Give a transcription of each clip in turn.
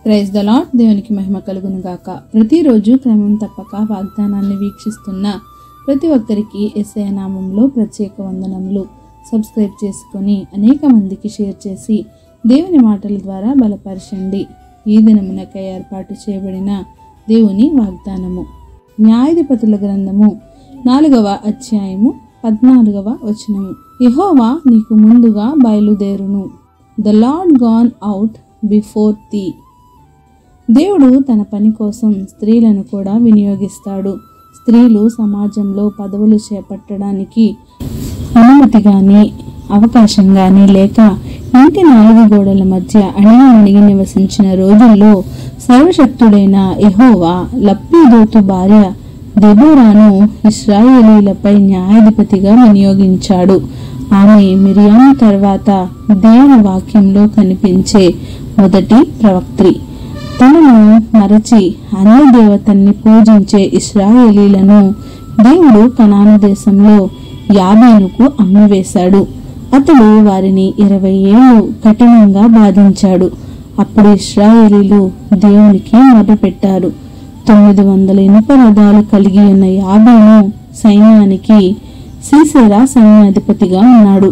Praise the lord. దేవునికి మహిమ కలుగును గాక. ప్రతిరోజు క్రమం తప్పక వాగ్దానాన్ని వీక్షిస్తున్న ప్రతి ఒక్కరికి యేసయ్య నామంలో ప్రత్యేక వందనములు. సబ్స్క్రైబ్ చేసుకొని అనేక మందికి షేర్ చేసి దేవుని మాటల ద్వారా బలపరచండి. ఈ దినమునకై ఏర్పాటు చేయబడిన దేవుని వాగ్దానము న్యాయాధిపతుల గ్రంథము 4వ అధ్యాయము 14వ వచనము. యెహోవా నీకు ముందుగా బయలుదేరును. The Lord gone out before thee. దేవుడు తన పని కోసం స్త్రీలను కూడా వినియోగిస్తాడు. స్త్రీలు సమాజంలో పదవులు చేపట్టడానికి అనుమతి కానీ అవకాశం కానీ లేక ఇంటి 4 గోడల మధ్య అణిగి నివసించిన రోజుల్లో సర్వశక్తుడైన యెహోవా లప్పీదోతు భార్య దెబోరాను ఇశ్రాయేలీలపై న్యాయాధిపతిగా వినియోగించాడు. ఆమె మిరియాము తర్వాత దేవుని వాక్యంలో కనిపించే మొదటి ప్రవక్త్రి. తనను మరచి అన్య దేవతల్ని పూజించే ఇశ్రాయేలీలను దేవుడు కనాను దేశంలో యాబీనుకు అమ్మివేశాడు. అతడు వారిని 20 ఏళ్ళు కఠినంగా బాధించాడు. అప్పుడు ఇశ్రాయేలీలు దేవునికి మొరపెట్టారు. 900 ఇనుప రథాలు కలిగి ఉన్న యాబీను సైన్యానికి సీసెరా సైన్యాధిపతిగా ఉన్నాడు.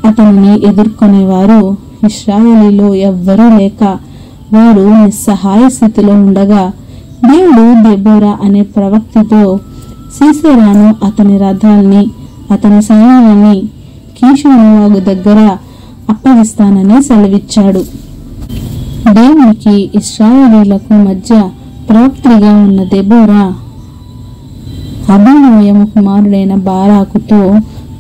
అతనిని ఎదుర్కొనేవారు ఇశ్రాయేలీలో ఎవ్వరూ లేక వారు నిస్సహాయ స్థితిలో ఉండగా దేవుడు దెబోరా అనే ప్రవక్తతో సీసెరాను అతని రథాల్ని అతని సైన్యాన్ని కీషోను వాగు దగ్గర అప్పగిస్తానని సెలవిచ్చాడు. దేవునికి ఇశ్రాయేలీలకు మధ్య ప్రవక్త్రిగా ఉన్న దెబోరా అభినోయము కుమారుడైన బారాకుతో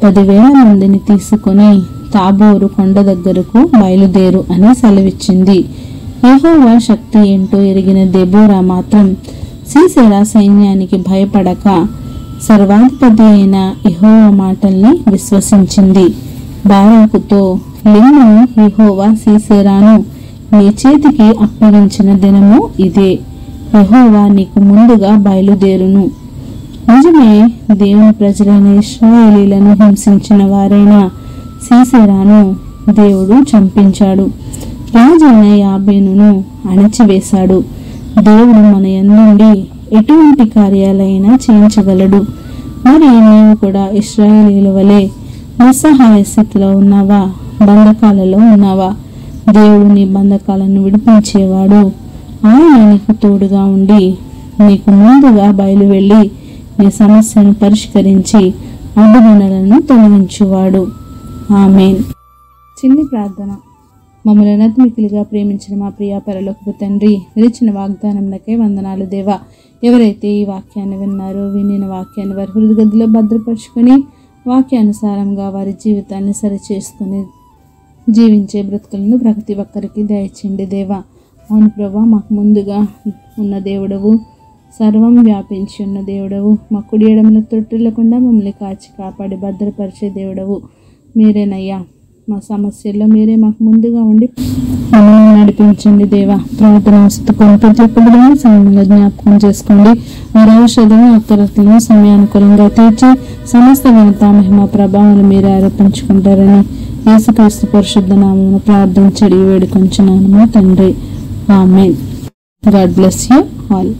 10,000 మందిని తీసుకుని తాబోరు కొండ దగ్గరకు బయలుదేరు అని సెలవిచ్చింది. యెహోవా శక్తి ఏంటో ఎరిగిన దెబోరా మాత్రం సీసెరా సైన్యానికి భయపడక సర్వాధిపతి అయిన యెహోవా మాటల్ని విశ్వసించింది. బారాకుతో లిమ్ము యెహోవా సీసెరాను నీ చేతికి అప్పగించిన దినము ఇదే. యెహోవా నీకు ముందుగా బయలుదేరును. నిజమే, దేవుని ప్రజలైన ఇశ్రాయేలీలను హింసించిన వారైన సీసెరాను దేవుడు చంపించాడు. రాజైన యాబీనును అణచివేశాడు. దేవుడు మన యందుండి ఎటువంటి కార్యాలైనా చేయించగలడు. మరి నీవు కూడా ఇశ్రాయేలీల వలె నిస్సహాయ స్థితిలో ఉన్నావా? బంధకాలలో ఉన్నావా? దేవుడు నీ బంధకాలను విడిపించేవాడు. ఆయన నీకు తోడుగా ఉండి నీకు ముందుగా బయలు వెళ్ళి నీ సమస్యను పరిష్కరించి అడ్డుగండలను తొలగించువాడు. ఆమేన్. చిన్ని ప్రార్థన. మమ్మల్ని అతిమికిలిగా ప్రేమించిన మా ప్రియ పరలోకపు తండ్రి, నిలిచిన వాగ్దానంలకే వందనాలు దేవా. ఎవరైతే ఈ వాక్యాన్ని విన్నారో వినిన వాక్యాన్ని వారి హృదయ గదిలో భద్రపరుచుకొని వాక్యానుసారంగా వారి జీవితాన్ని సరిచేసుకుని జీవించే బ్రతుకులను ప్రతి ఒక్కరికి దయచేయండి దేవా. అవును ప్రభా, మాకు ముందుగా ఉన్న దేవుడవు, సర్వం వ్యాపించి ఉన్న దేవుడవు, మా కుడి ఎడమల తొట్టిల్లకుండా మమ్మల్ని కాచి కాపాడి భద్రపరిచే దేవుడవు మీరేనయ్యా. మా సమస్యల్లో మీరే మాకు ముందుగా ఉండి మమ్మల్ని నడిపించండి దేవా. ప్రార్థన వస్తుకొని ప్రతి ఒక్కరిని సమయంలో జ్ఞాపకం చేసుకోండి. వారి ఔషధము అక్కరతలను సమయానుకూలంగా తీర్చి సమస్త ఘనత మహిమ ప్రభావాలు మీరే ఆరోపించుకుంటారని యేసుక్రీస్తు పరిశుద్ధ నామమున ప్రార్థించి వేడుకొంచున్నాను తండ్రి. ఆమేన్. God bless you all.